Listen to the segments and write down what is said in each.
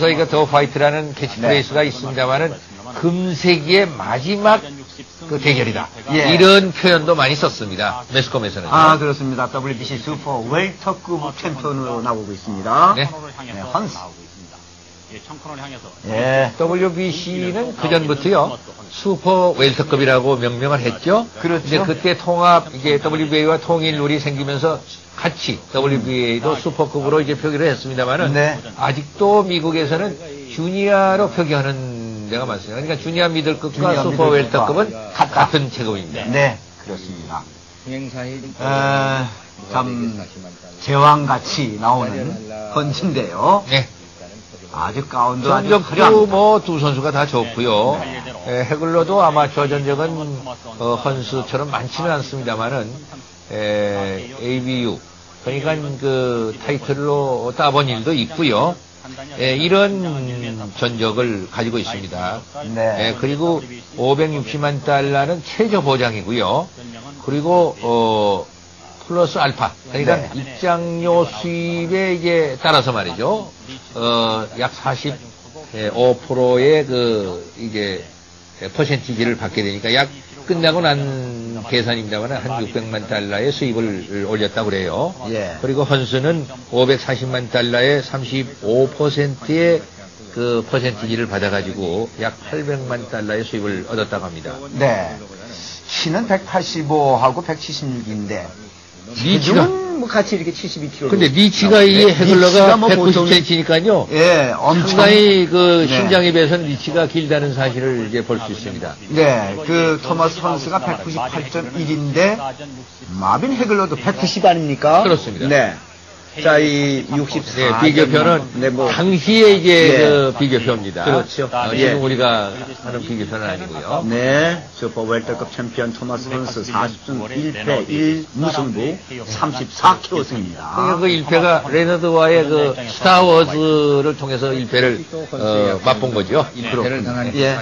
그래서 이거 더 화이트라는 캐치프레이스가 있습니다만은 금세기의 마지막 그 대결이다. 예. 이런 표현도 많이 썼습니다. 매스컴에서는. 아, 그렇습니다. WBC 슈퍼 웰터급 챔피언으로 나오고 있습니다. 네. 네, 헌스. 예. WBC는 그전부터요, 슈퍼 웰터급이라고 명명을 했죠. 그렇죠. 근데 그때 통합, 이게 WBA와 통일 룰이 생기면서 같이 WBA도 슈퍼급으로 이제 표기를 했습니다만은, 네. 아직도 미국에서는 주니어로 표기하는 데가 많습니다. 그러니까 주니어 미들급과 슈퍼 웰터급은 같은 체급입니다. 네, 그렇습니다. 참, 제왕같이 나오는 헌스인데요. 네. 아주 가운데 전적도 뭐 두 선수가 다 좋고요. 해글러도 아마추어 전적은 헌스처럼 많지는 않습니다만은 ABU 그러니까 그 타이틀로 따본 일도 있고요. 이런 전적을 가지고 있습니다. 네. 그리고 560만 달러는 최저 보장이고요. 그리고 플러스 알파. 그러니까 네. 입장료 수입에 이게 따라서 말이죠. 약 45%의 이게 퍼센티지를 받게 되니까 약 끝나고 난 계산입니다만 한 600만 달러의 수입을 올렸다고 그래요. 예. 그리고 헌스는 540만 달러의 35%의 그 퍼센티지를 받아가지고 약 800만 달러의 수입을 얻었다고 합니다. 네. 키는 185하고 176인데. 니치가 뭐 같이 이렇게 72kg. 근데 니치가 이 해글러가 190cm니까요. 예, 엄청. 상당히 그 네. 신장에 비해서는 니치가 길다는 사실을 이제 볼 수 있습니다. 네, 그 토마스 헌스가 198.1인데 마빈 해글러도 190 아닙니까? 그렇습니다. 네. 자, 이 64. 네, 비교표는 네, 뭐 당시에 이제 예. 그 비교표입니다. 그렇죠. 지금 예. 우리가 하는 비교표는 아니고요. 네, 슈퍼 웰터급 챔피언 토마스 헌스 40승 1패 1무승부 34kg 승입니다. 그 1패가 레너드와의 그 스타워즈를 통해서 1패를 맛본 거죠. 1패를 당한 예.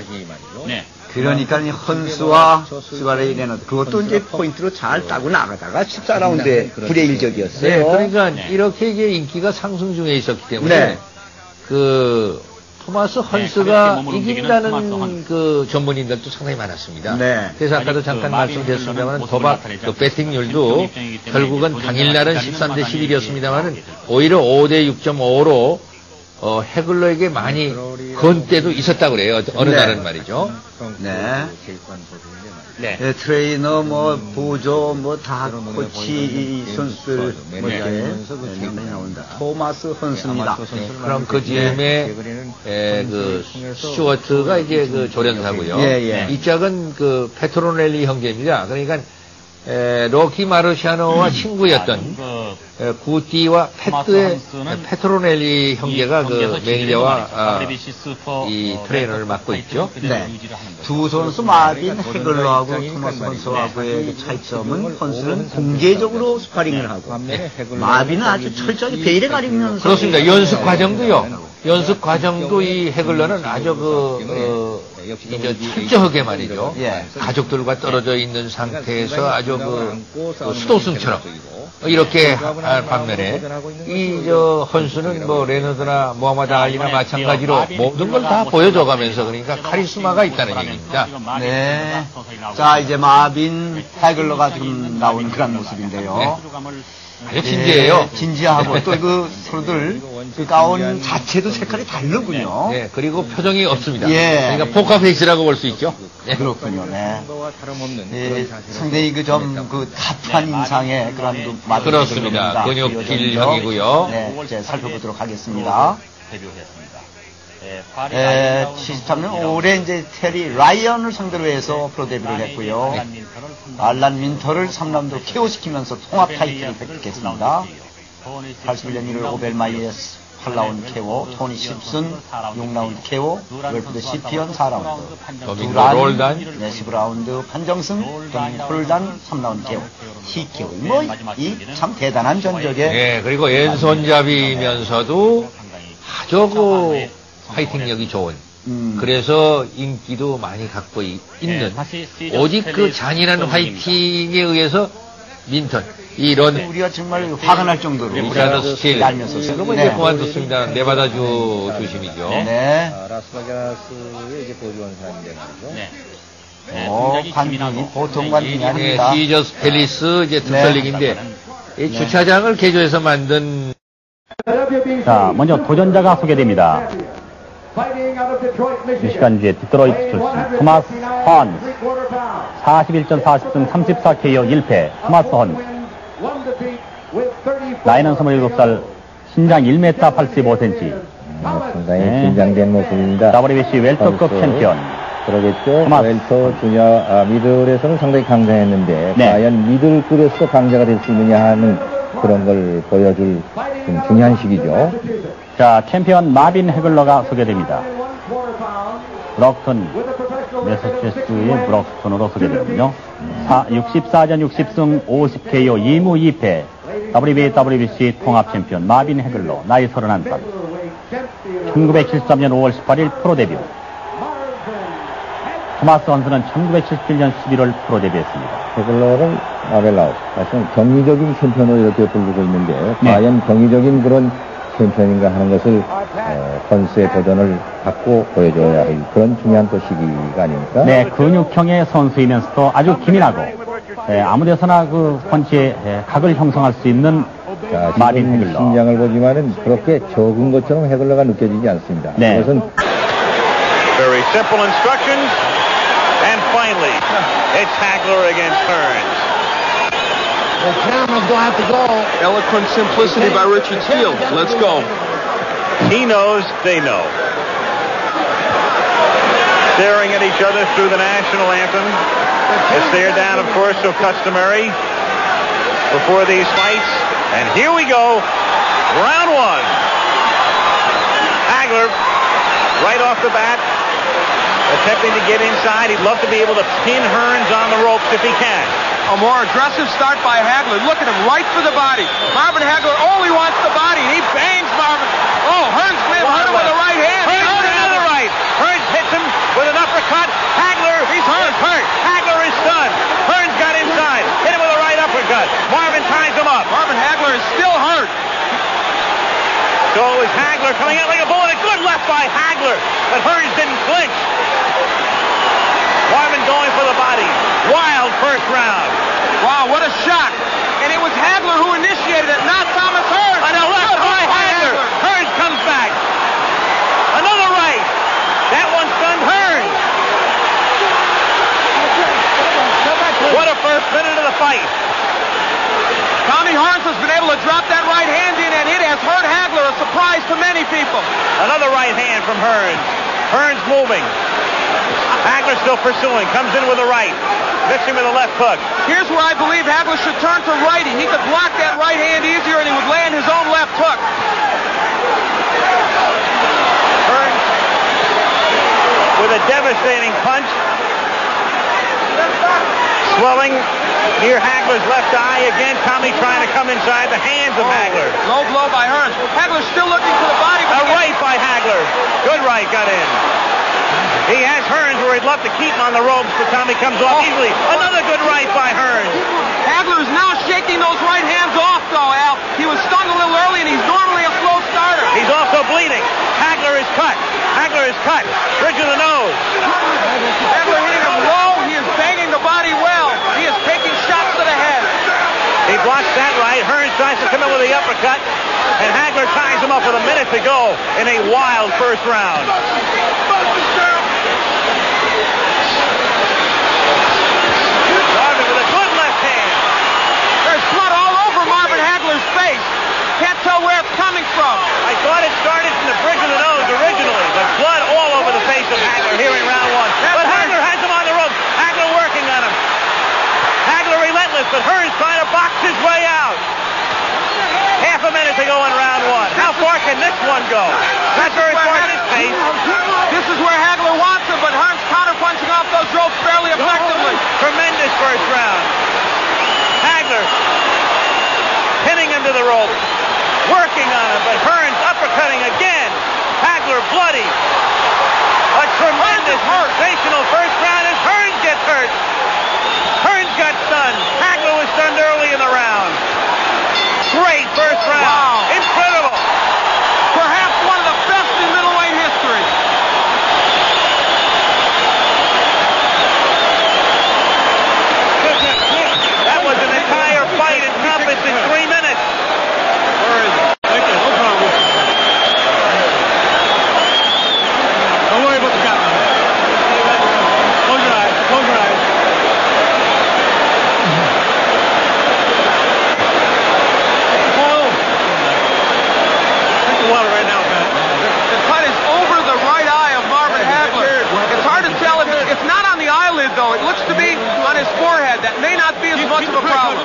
네. 그러니까 이 헌스와 스바레이 레너드 그것도 이제 포인트로 잘 따고 나가다가 14라운드에 불의일적이었어요. 네, 그러니까 이렇게 이제 인기가 상승 중에 있었기 때문에 네. 그 토마스 헌스가 이긴다는 그 전문인들도 상당히 많았습니다. 네. 그래서 아까도 잠깐 말씀드렸습니다만 도박 그 배팅률도 결국은 당일날은 13대 11이었습니다만은 오히려 5대 6.5로 해글러에게 많이 건 때도 있었다고 그래요. 어느 네. 날은 말이죠. 네. 네. 네, 트레이너, 뭐, 보조, 뭐, 다, 코치, 선수들, 뭐, 이렇게, 나온다. 토마스 헌스입니다. 그럼 그 즈음에, 그, 스튜어트가 이제 그 조련사고요. 예, 예. 이 짝은 그, 페트로넬리 형제입니다. 그러니까, 로키 마르시아노와 친구였던, 구티와 패트의 페트로넬리 형제가 그 매니저와 이 트레이너를 맡고 있죠. 네. 두 선수 마빈 해글러하고 토마스 헌스하고의 차이점은 헌스는 공개적으로 스파링을 하고 마빈은 아주 철저하게 베일에 가리면서 그렇습니다. 연습 과정도요. 연습 과정도 이 해글러는 아주 이제 철저하게 말이죠. 예. 가족들과 떨어져 있는 상태에서 아주 그 수도승처럼 이렇게 할 반면에 이 헌스는 뭐 레너드나 무하마드 알리나 마찬가지로 모든 걸 다 보여줘가면서 그러니까 카리스마가 있다는 얘기입니다. 네. 자, 이제 마빈 해글러가 지금 나오는 그런 모습인데요. 아주 진지해요. 네, 진지하고 또 그 서로들 그 가운 자체도 색깔이 다르군요. 네, 그리고 표정이 없습니다. 예. 그러니까 포카페이스라고 볼 수 있죠. 네. 그렇군요. 네. 예, 상당히 그 좀 그 타프한 인상의 그런 그 마빈 그렇습니다. 근육질형이고요. 네, 이제 살펴보도록 하겠습니다. 73년 올해 이제 테리 라이언을 상대로 해서 프로 데뷔를 했고요. 알란 민터를 3라운드로 KO시키면서 통합 타이틀을 획득했습니다. 81년 1월 오벨마이에스 8라운드 KO, 토니 십슨 6라운드 KO, 웰프드 시피언 4라운드, 두란, 네, 10라운드 판정승, 홀단 3라운드 KO, TKO. 뭐, 이 참 대단한 전적에. 네, 그리고 왼손잡이면서도 아주 그 파이팅력이 좋은. 그래서 인기도 많이 갖고 있는 오직 그 잔인한 화이팅에 의해서 민턴 이런 우리가 정말 화가 날 정도로 리차드 스틸 알면서 그러면 이제 그만뒀습니다. 네바다주 조심이죠. 네. 라스베가스의 이제 보조원 사람인데 말이죠. 네. 관중이 보통 관중이 아닙니다. 시저스 팰리스 이제 특설릭인데 이 주차장을 개조해서 만든. 자, 먼저 도전자가 소개됩니다. 미시간주의 디트로이트 출신 토마스 헌스 41전 40승 34KO 1패 토마스 헌스 나이는 27살 신장 1m 85cm 상당히 긴장된 모습입니다. WBC 웰터급 챔피언 그러겠죠. 토마스 웰터 주니어 미들에서는 상당히 강자했는데 네. 과연 미들급에서 강자가 될 수 있느냐 하는 그런 걸 보여줄 좀 중요한 시기죠. 자, 챔피언 마빈 해글러가 소개됩니다. 브럭턴 매사추세츠의 브럭턴으로 소개되군요. 64전 60승 50KO 2무 2패 WBC 통합 챔피언 마빈 해글러 나이 31살 1973년 5월 18일 프로 데뷔. 토마스 헌스는 1977년 11월 프로 데뷔했습니다. 헤글러를 아벨라우스 사실은 경이적인 챔피언으로 이렇게 부르고 있는데 네. 과연 경이적인 그런 챔피언인가 하는 것을 헌스의 도전을 받고 보여줘야 할 그런 중요한 또 시기가 아닙니까? 네, 근육형의 선수이면서도 아주 기민하고 아무데서나 그 펀치의 각을 형성할 수 있는 자, 마빈 지금 해글러. 신장을 보지만은 그렇게 적은 것처럼 해글러가 느껴지지 않습니다. 네. 그것은 Very simple instructions. And finally, it's Hagler against Hearns. The camera's going to have to go. Eloquent simplicity by Richard Fields. Let's go. He knows, they know. Staring at each other through the national anthem. A stare down, of course, so customary before these fights. And here we go. Round one. Hagler, right off the bat, attempting to get inside. He'd love to be able to pin Hearns on the ropes if he can. A more aggressive start by Hagler. Look at him, right for the body. Marvin Hagler only wants the body, and he bangs Marvin. Oh, Hearns may have hurt him with the right hand. Hearns to the right. Hearns hits him with an uppercut. Hagler, he's hurt. Hagler is stunned. Hearns got inside. Hit him with a right uppercut. Marvin ties him up. Marvin Hagler is still hurt. So it was Hagler coming out like a bullet. A good left by Hagler, but Hearns didn't flinch. Marvin going for the body. Wild first round. Wow, what a shot. And it was Hagler who initiated it, not Thomas Hearns. On the left by Hagler. Hearns comes back. Another right. That one stunned Hearns. What a first minute of the fight. Tommy Hearns has been able to drop that right hand in, and it has hurt Hagler, a surprise to many people. Another right hand from Hearns. Hearns moving. Hagler still pursuing. Comes in with a right. Mixing with a left hook. Here's where I believe Hagler should turn to righty. He could block that right hand easier, and he would land his own left hook. Hearns with a devastating punch. Swelling near Hagler's left eye. Again, Tommy trying to come inside the hands of Hagler. Low blow by Hearns. Hagler's still looking for the body. A right by Hagler. Good right got in. He has Hearns where he'd love to keep him on the ropes, but Tommy comes off easily. Another good right by Hearns. Hagler is now shaking those right hands off, though, Al. He was stung a little early, and he's normally a slow starter. He's also bleeding. Hagler is cut. Hagler is cut. Bridge of the nose. Hagler hitting him low. He is banging the body well. He is taking shots to the head. He blocks that right. Hearns tries to come in with the uppercut, and Hagler ties him up with a minute to go in a wild first round. Marvin with a good left hand. There's blood all over Marvin Hagler's face. Can't tell where it's coming from. I thought it started from the bridge of the nose originally, but blood all over the face of Hagler here in round one. But Hagler has him on the ropes. Hagler working on him. Hagler relentless, but Hearns trying to box his way out. Half a minute to go in round one. How far can this one go? Not very far at this pace. This is where Hagler wants him, but Hearns counterpunching off those ropes fairly effectively. Tremendous first round. Hagler pinning him to the rope, working on him, but Hearns uppercutting again. Hagler bloody. A tremendous, sensational first round as Hearns gets hurt. Hearns got stunned. Hagler was stunned early in the round. much of a problem.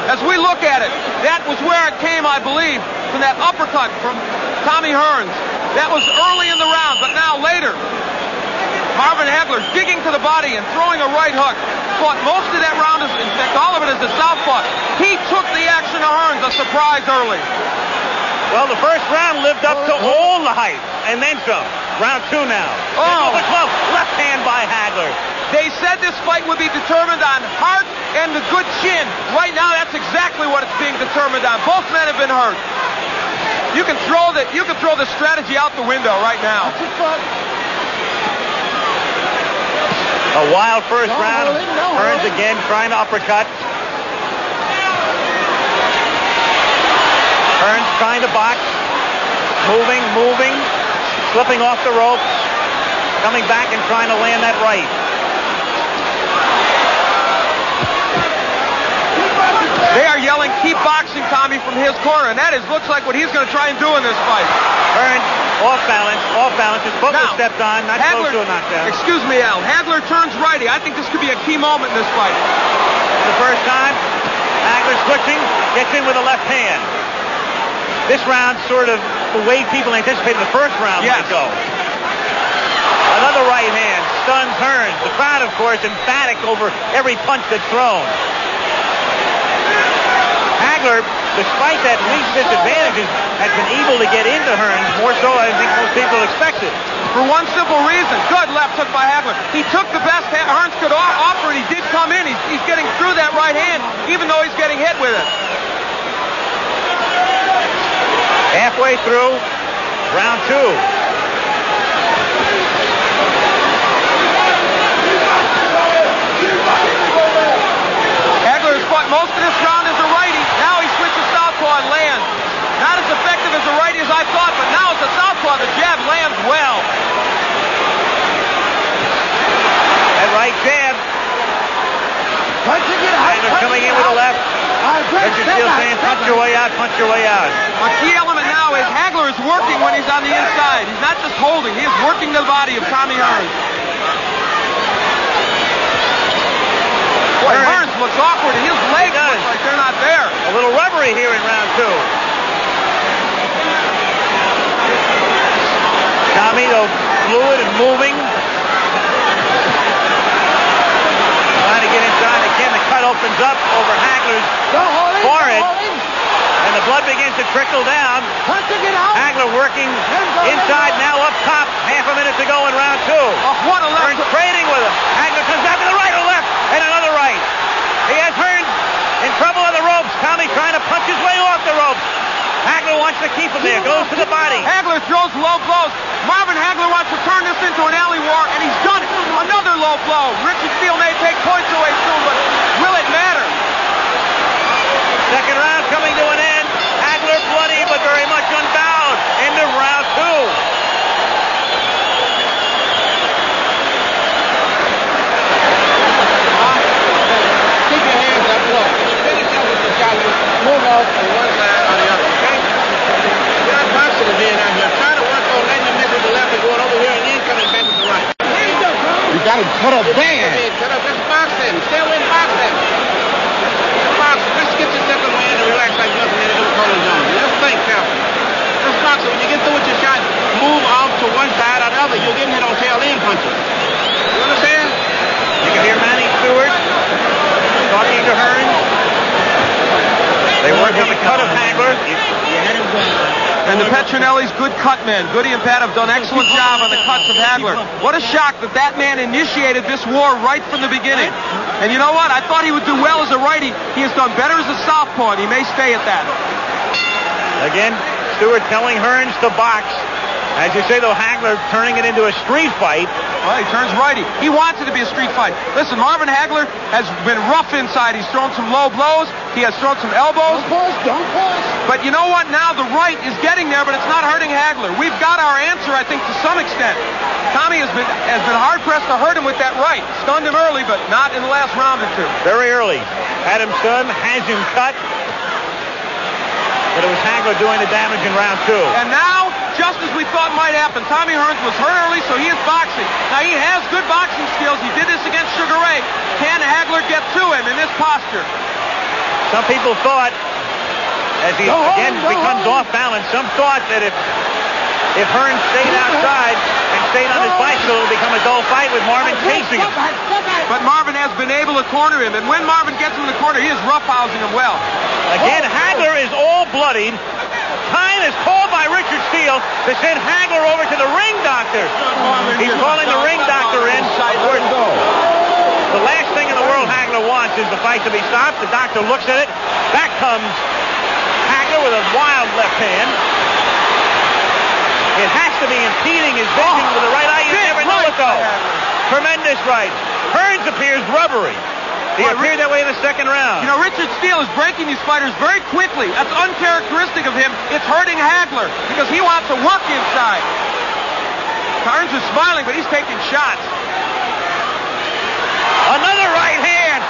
As we look at it, that was where it came, I believe, from that uppercut from Tommy Hearns. That was early in the round, but now later, Marvin Hagler digging to the body and throwing a right hook. Fought most of that round, in fact, all of it as a southpaw. He took the action of Hearns, a surprise early. Well, the first round lived up to all the hype, and then some. Round 2 now. Oh! Left hand by Hagler. They said this fight would be determined on heart and the good chin. Right now, that's exactly what it's being determined on. Both men have been hurt. You can throw the strategy out the window right now. A wild first round. Hearns again trying to uppercut. Hearns trying to box. Moving. Slipping off the ropes. Coming back and trying to land that right. They are yelling, keep boxing, Tommy, from his corner, and that looks like what he's going to try and do in this fight. Hearns off balance. His foot was stepped on, not close to a knockdown. Excuse me, Al. Hagler turns righty. I think this could be a key moment in this fight. For the first time, Hagler switching, gets in with a left hand. This round sort of the way people anticipated the first round might go. Another right hand stuns Hearns. The crowd, of course, emphatic over every punch that's thrown. Hagler, despite that least disadvantages, has been able to get into Hearns more so than I think most people expected. For one simple reason. Good left hook by Hagler. He took the best Hearns could offer, and he did come in. He's getting through that right hand, even though he's getting hit with it. Halfway through round 2. Hagler has fought most of this round as a righty. Now he switches southpaw and lands. Not as effective as a righty as I thought, but now as a southpaw, the jab lands well. That right jab. Hagler coming in with a left. Richard still saying, punch your way out. A key element now is Hagler is working when he's on the inside. He's not just holding. He is working the body of Tommy Hearns. Boy, Hearns looks awkward, and his legs look like they're not there. A little rubbery here in round 2. Tommy, though, fluid and moving. Trying to get inside again. The cut opens up over Hagler's forehead. And the blood begins to trickle down. Hagler working inside, now up top. Half a minute to go in round 2. What a left. Hearns trading with him. Hagler comes back to the right or left, and another right. He has Hearns in trouble on the ropes. Tommy trying to punch his way off the ropes. Hagler wants to keep him there. Goes to the body. Hagler throws low blows. Marvin Hagler wants to turn this into an alley war, and he's done it. Another low blow. Richard Steele may take points away soon, but will it matter? Second round coming to an end. Hagler bloody, but very much unbowed. End of round 2. Keep your hands up. Look, when you finish up with the shot, you move off to one side or the other, okay? You're not boxing again out here. Try to work on letting him miss with the left and going over here and then coming back with the right. You got him cut up bad. Cut up. Let's box him. Stay away and box him. Let's get your second win and relax like nothing and do Cole Jones. Let's think carefully. Let's box it. When you get through with your shot, move off to one side or the other. You'll get hit on tail end punches. You understand? You can hear Manny Stewart talking to Hearns. They work on the cut of Hagler. And the Petronelli's good cut men. Goody and Pat have done an excellent job on the cuts of Hagler. What a shock that man initiated this war right from the beginning. And you know what? I thought he would do well as a righty. He has done better as a southpaw, and he may stay at that. Again, Stewart telling Hearns to box. As you say, though, Hagler turning it into a street fight. Well, he turns righty. He wants it to be a street fight. Listen, Marvin Hagler has been rough inside. He's thrown some low blows. He has thrown some elbows. Don't push. But you know what? Now the right is getting there, but it's not hurting Hagler. We've got our answer, I think, to some extent. Tommy has been hard-pressed to hurt him with that right. Stunned him early, but not in the last round or two. Very early. Had him stunned, has him cut. But it was Hagler doing the damage in round 2. And now, just as we thought might happen. Tommy Hearns was hurt early, so he is boxing. Now, he has good boxing skills. He did this against Sugar Ray. Can Hagler get to him in this posture? Some people thought, as he again becomes off balance, some thought that if Hearns stayed outside and stayed on his bicycle, it would become a dull fight with Marvin chasing him. But Marvin has been able to corner him, and when Marvin gets him in the corner, he is roughhousing him well. Again, Hagler is all bloodied. Time is called by Richard Steele to send Hagler over to the ring doctor. He's calling the ring doctor in. The last thing in the world Hagler wants is the fight to be stopped. The doctor looks at it. Back comes Hagler with a wild left hand. It has to be impeding his vision with the right eye. You never know it, though. Tremendous right. Hearns appears rubbery. He appeared that way in the second round. You know, Richard Steele is breaking these fighters very quickly. That's uncharacteristic of him. It's hurting Hagler because he wants to work inside. Hearns is smiling, but he's taking shots. Another right hand.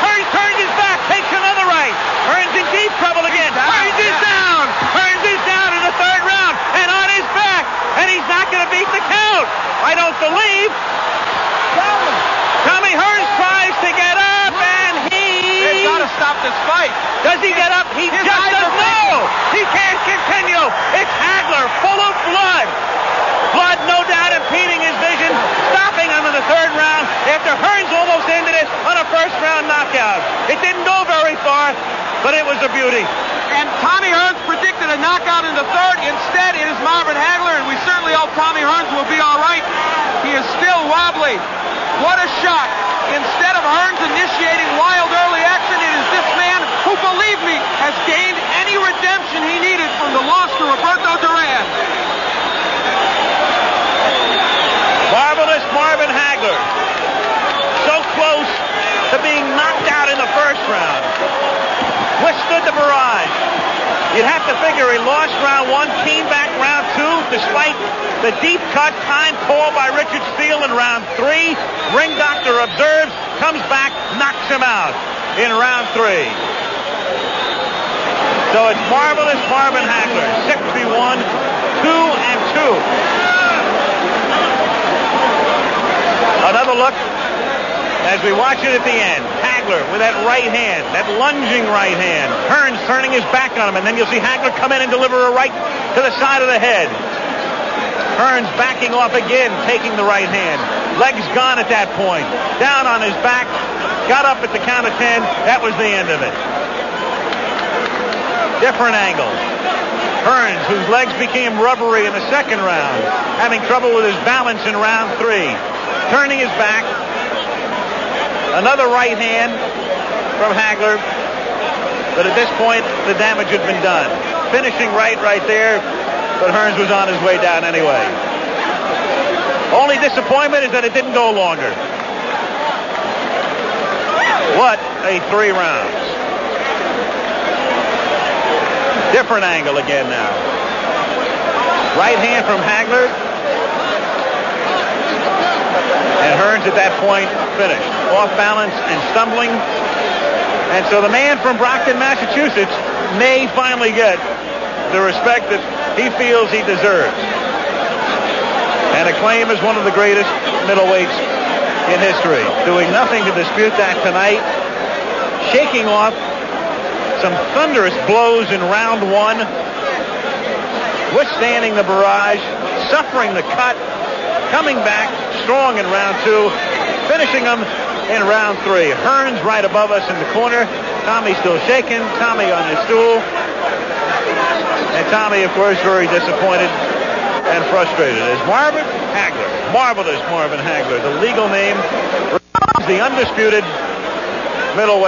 Hearns turns his back, takes another right. Hearns in deep trouble again. Hearns is down. Hearns is down in the third round and on his back. And he's not going to beat the count. I don't believe. Tommy Hearns tries to get up, and They've got to stop this fight. Does he get up? He just doesn't know. He can't continue. It's Hagler, full of blood. Blood, no doubt, impeding his vision, stopping him in the third round after Hearns almost ended it on a first-round knockout. It didn't go very far, but it was a beauty. And Tommy Hearns predicted a knockout in the third. Instead, it is Marvin Hagler, and we certainly hope Tommy Hearns will be all right. He is still wobbly. What a shot. Instead of Hearns initiating wild early action, it is this man who, believe me, has gained any redemption he needed from the loss to Roberto Duran. Marvelous Marvin Hagler. So close to being knocked out in the first round. Withstood the barrage. You'd have to figure he lost round one, came back round two, despite the deep cut time called by Richard Steele in round three. Ring doctor observes, comes back, knocks him out in round three. So it's marvelous Marvin Hagler, 61, 2-2. Another look as we watch it at the end. Hagler with that right hand, that lunging right hand. Hearns turning his back on him, and then you'll see Hagler come in and deliver a right to the side of the head. Hearns backing off again, taking the right hand. Legs gone at that point. Down on his back, got up at the count of 10. That was the end of it. Different angle. Hearns, whose legs became rubbery in the second round, having trouble with his balance in round three. Turning his back. Another right hand from Hagler. But at this point, the damage had been done. Finishing right there, but Hearns was on his way down anyway. Only disappointment is that it didn't go longer. What a 3 rounds. Different angle again now. Right hand from Hagler. And Hearns at that point finished. Off balance and stumbling. And so the man from Brockton, Massachusetts may finally get the respect that he feels he deserves. And acclaim as one of the greatest middleweights in history. Doing nothing to dispute that tonight. Shaking off some thunderous blows in round one. Withstanding the barrage. Suffering the cut. Coming back strong in round two. Finishing them in round three. Hearns right above us in the corner. Tommy still shaking. Tommy on his stool. And Tommy, of course, very disappointed and frustrated. As Marvin Hagler, marvelous Marvin Hagler, the legal name, the undisputed middleweight.